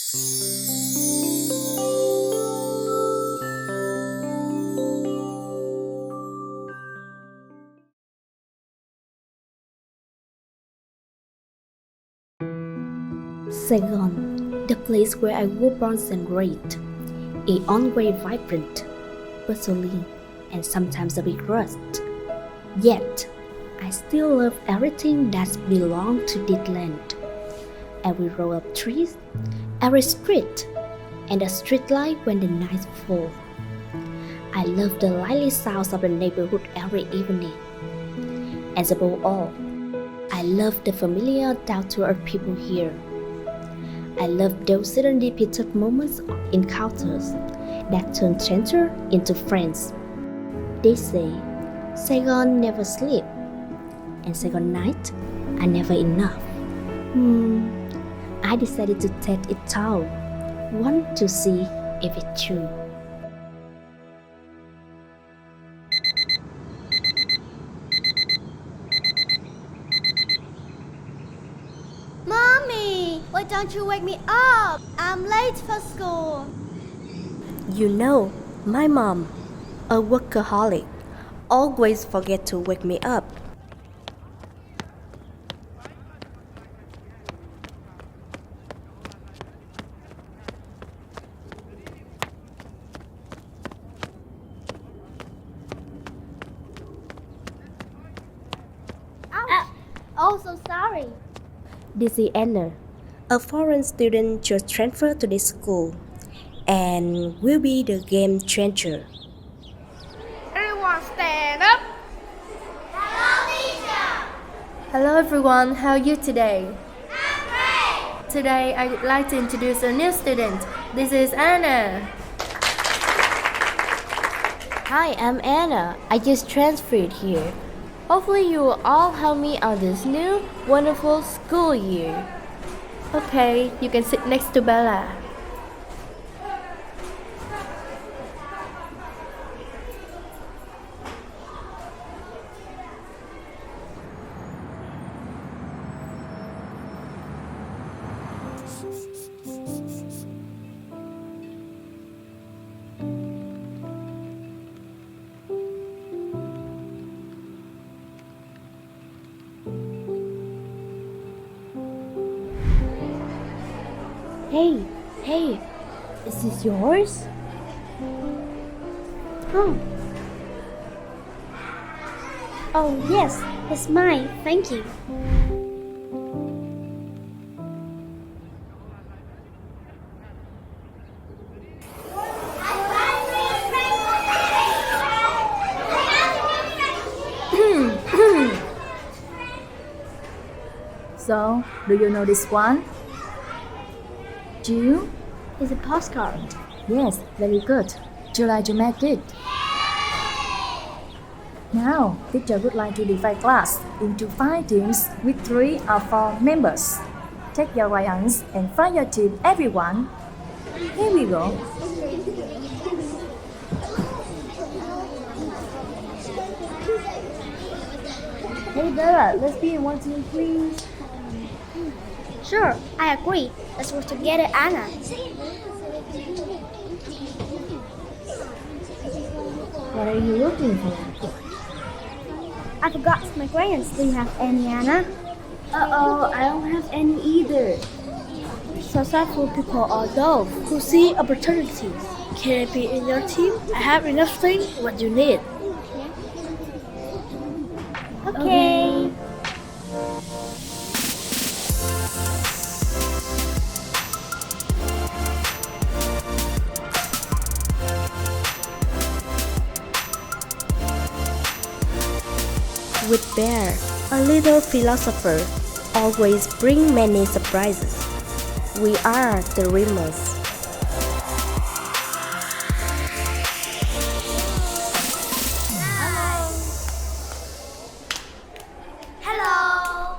Saigon, the place where I was born and raised, is always vibrant, bustling, and sometimes a bit rushed. Yet, I still love everything that belongs to this land. Every row of trees, every street, and the street light when the night falls. I love the lively sounds of the neighborhood every evening. And above all, I love the familiar down-to-earth people here. I love those serendipitous moments of encounters that turn strangers into friends. They say, Saigon never sleeps, and Saigon nights are never enough. I decided to test it out, want to see if it's true. Mommy, why don't you wake me up? I'm late for school. You know, my mom, a workaholic, always forget to wake me up. Oh, so sorry. This is Anna, a foreign student just transferred to this school, and will be the game changer. Everyone stand up. Hello, teacher. Hello everyone, how are you today? I'm great. Today I would like to introduce a new student. This is Anna. Hi, I'm Anna. I just transferred here. Hopefully you will all help me on this new, wonderful school year. Okay, you can sit next to Bella. Hey, is this yours? Oh, yes, it's mine. Thank you. So, do you know this one? Jill? It's a postcard. Yes, very good. Do you like to make it? Now, teacher would like to divide class into 5 teams with 3 or 4 members. Take your crayons and find your team, everyone. Here we go. Hey Bella, let's be in one team, please. Sure, I agree. Let's work together, Anna. What are you looking for? I forgot my crayons. Do you have any, Anna? Uh-oh, I don't have any either. Successful people are those who see opportunities. Can I be in your team? I have enough things what you need. Okay. With Bear, a little philosopher, always bring many surprises. We are the dreamers. Hello.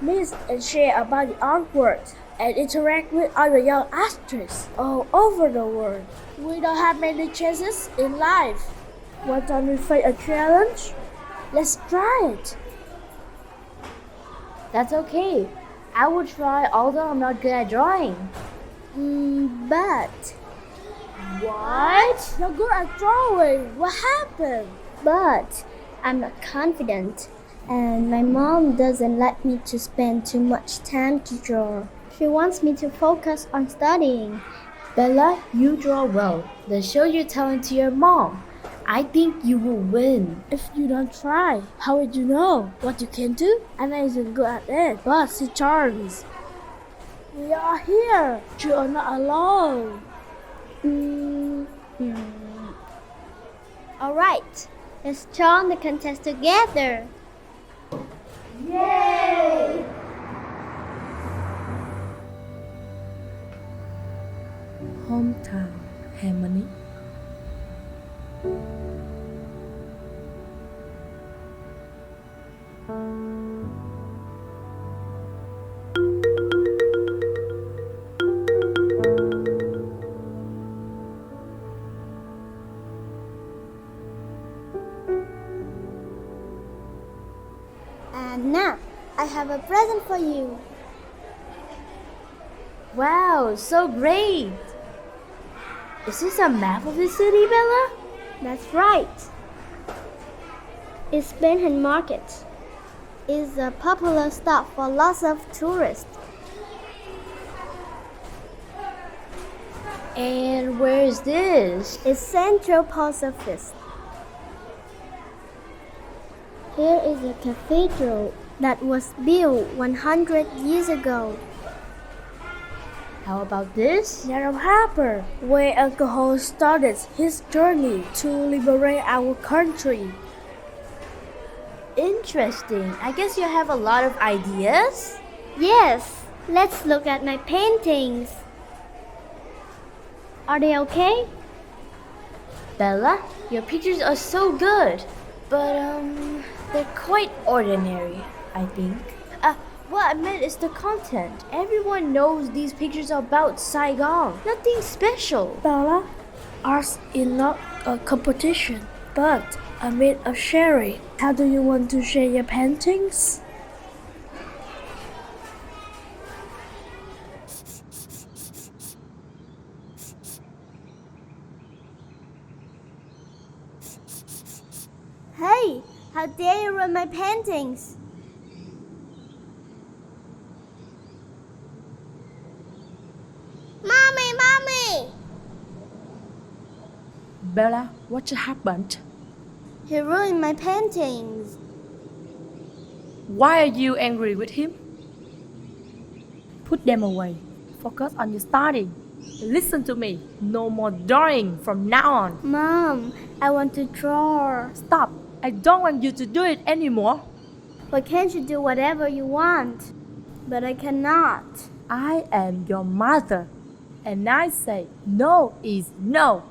Meet and share about the artwork and interact with other young artists all over the world. We don't have many chances in life. Why don't we face a challenge? Let's try it. That's okay. I will try, although I'm not good at drawing. But What? you're good at drawing. What happened? But I'm not confident, and my mom doesn't let me to spend too much time to draw. She wants me to focus on studying. Bella, you draw well. Then show your talent to your mom. I think you will win. If you don't try, how would you know what you can do? Anna isn't good at it, but she charms. We are here. You are not alone. All right, let's join the contest together. Hometown harmony. And now, I have a present for you. Wow, so great. Is this a map of the city, Bella? That's right. It's Benham Market. It's a popular stop for lots of tourists. And where is this? It's Central Post Office. Here is a cathedral that was built 100 years ago. How about this? Narrow Harbor, where alcohol started his journey to liberate our country. Interesting. I guess you have a lot of ideas? Yes, let's look at my paintings. Are they okay? Bella, your pictures are so good. But, they're quite ordinary, I think. What I meant is the content. Everyone knows these pictures are about Saigon. Nothing special. Bella, art is not a competition, but a made of sharing. How do you want to share your paintings? Hey, how dare you ruin my paintings? Mommy! Bella, what happened? He ruined my paintings. Why are you angry with him? Put them away. Focus on your study. Listen to me. No more drawing from now on. Mom, I want to draw. Stop. I don't want you to do it anymore. Why can't you do whatever you want? But I cannot. I am your mother. And I say no is no.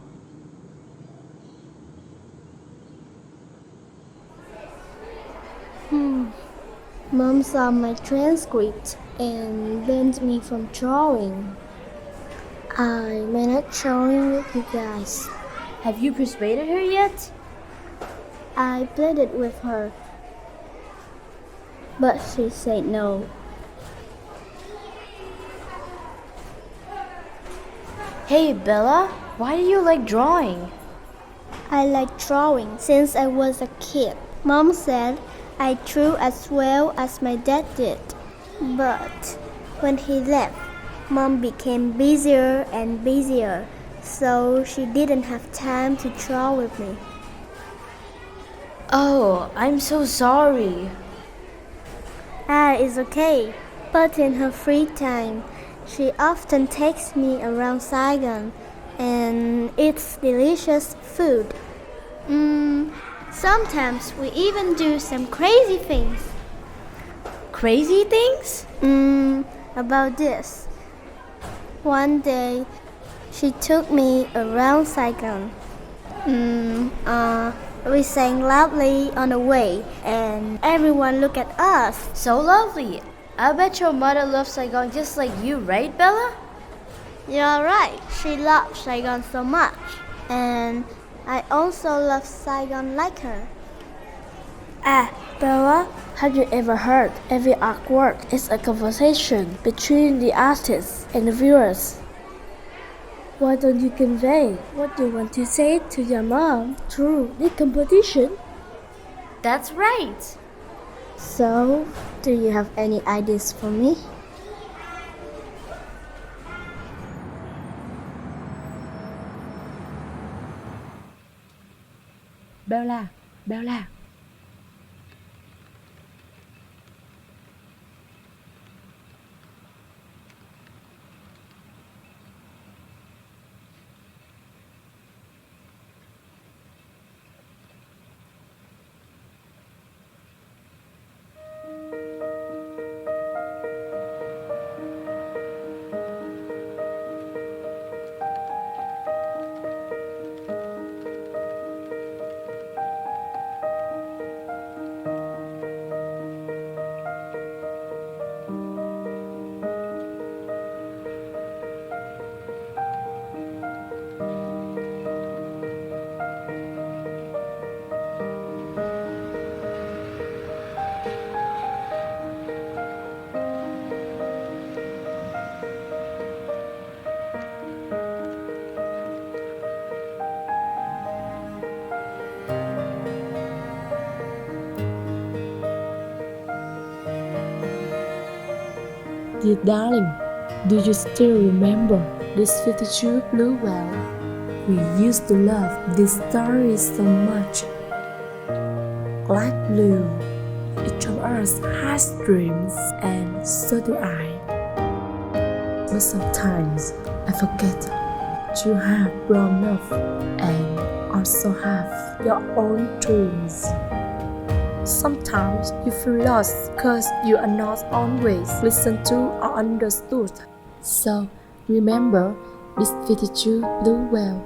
Mom saw my transcript and banned me from drawing. I may not drawing with you guys. Have you persuaded her yet? I pleaded with her, but she said no. Hey, Bella, why do you like drawing? I like drawing since I was a kid. Mom said I drew as well as my dad did. But when he left, Mom became busier and busier, so she didn't have time to draw with me. Oh, I'm so sorry. It's okay. But in her free time, she often takes me around Saigon and eats delicious food. Sometimes we even do some crazy things. Crazy things? About this. One day, she took me around Saigon. We sang loudly on the way, and everyone looked at us. So lovely. I bet your mother loves Saigon just like you, right, Bella? You're right. She loves Saigon so much, and I also love Saigon like her. Bella, Have you ever heard every artwork is a conversation between the artist and the viewers? Why don't you convey what you want to say to your mom through the competition? That's right. So, do you have any ideas for me? Bella. Dear darling, do you still remember this 52 blue whale? We used to love this story so much. Like blue, each of us has dreams, and so do I. But sometimes I forget you have grown up and also have your own dreams. Sometimes you feel lost because you are not always listened to or understood. So remember this 52 blue whale.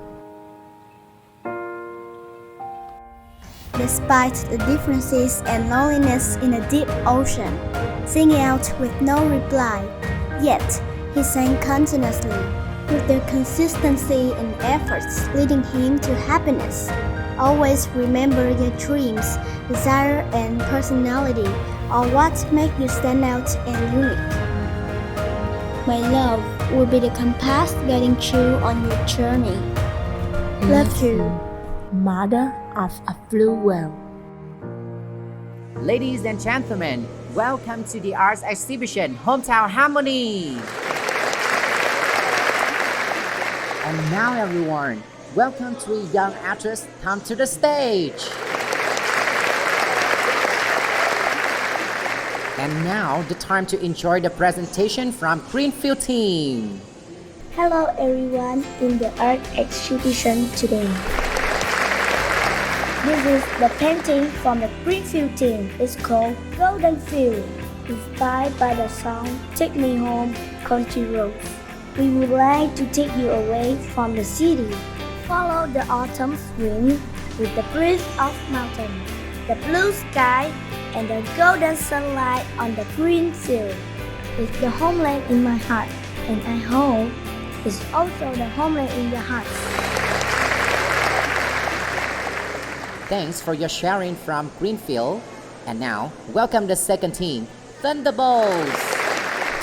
Despite the differences and loneliness in a deep ocean, singing out with no reply, yet he sang continuously, with the consistency and efforts leading him to happiness. Always remember your dreams, desire and personality are what make you stand out and unique. My love will be the compass guiding you on your journey. Love you. Mother of a blue whale. Ladies and gentlemen, welcome to the arts exhibition Hometown Harmony. And now everyone, welcome three young actors come to the stage. And now the time to enjoy the presentation from Greenfield team. Hello everyone in the art exhibition today. This is the painting from the Greenfield team. It's called Golden Field, inspired by the song Take Me Home, Country Roads. We would like to take you away from the city. Follow the autumn wind with the breeze of mountain, the blue sky, and the golden sunlight on the green field. It's the homeland in my heart, and I hope it's also the homeland in your heart. Thanks for your sharing from Greenfield. And now, welcome the second team, Thunderbolts.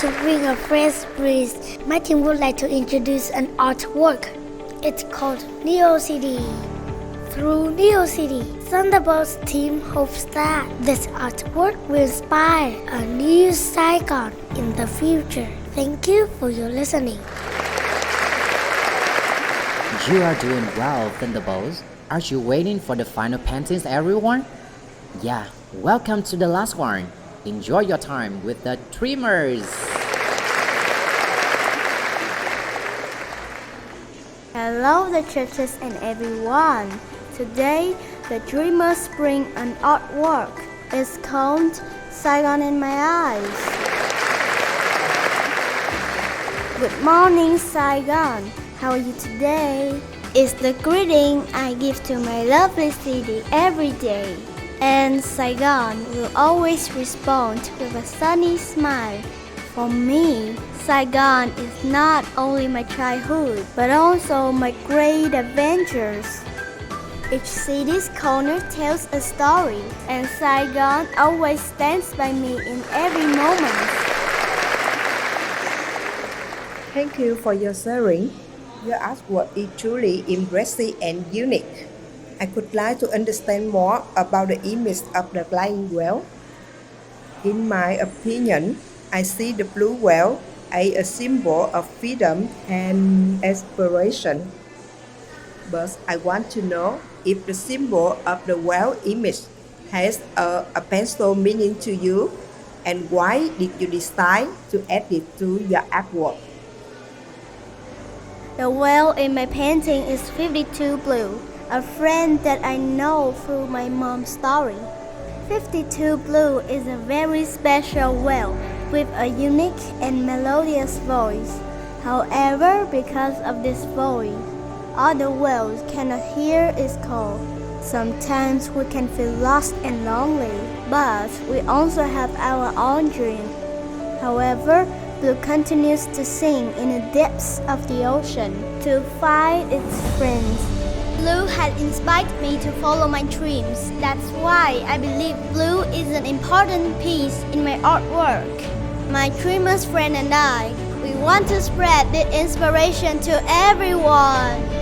To bring a fresh breeze, my team would like to introduce an artwork. It's called Neo City. Through Neo City, Thunderbolts team hopes that this artwork will inspire a new Saigon in the future. Thank you for your listening. You are doing well, Thunderbolts. Are you waiting for the final paintings, everyone? Yeah, welcome to the last one. Enjoy your time with the Dreamers. Hello, the churches and everyone. Today, the Dreamers bring an artwork. It's called Saigon in My Eyes. Good morning, Saigon. How are you today? It's the greeting I give to my lovely city every day. And Saigon will always respond with a sunny smile. For me, Saigon is not only my childhood, but also my great adventures. Each city's corner tells a story, and Saigon always stands by me in every moment. Thank you for your sharing. Your artwork is truly impressive and unique. I could like to understand more about the image of the flying whale. In my opinion, I see the blue whale as a symbol of freedom and exploration. But I want to know if the symbol of the whale image has a special meaning to you, and why did you decide to add it to your artwork? The whale in my painting is 52 Blue, a friend that I know through my mom's story. 52 Blue is a very special whale with a unique and melodious voice. However, because of this voice, other whales cannot hear its call. Sometimes we can feel lost and lonely, but we also have our own dream. However, Blue continues to sing in the depths of the ocean to find its friends. Blue had inspired me to follow my dreams. That's why I believe blue is an important piece in my artwork. My dreamer's friend and I, we want to spread this inspiration to everyone.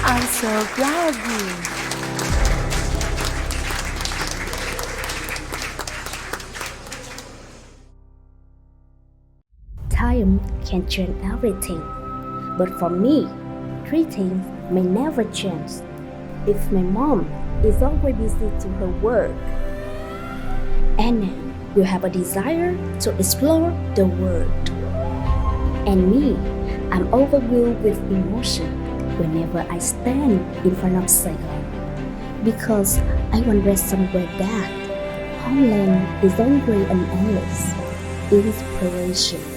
I'm so proud of you. Time can change everything, but for me, three things may never change. If my mom is always busy to her work, Anna will have a desire to explore the world, and me, I'm overwhelmed with emotion whenever I stand in front of Saigon, because I wonder somewhere that homeland is always an endless inspiration.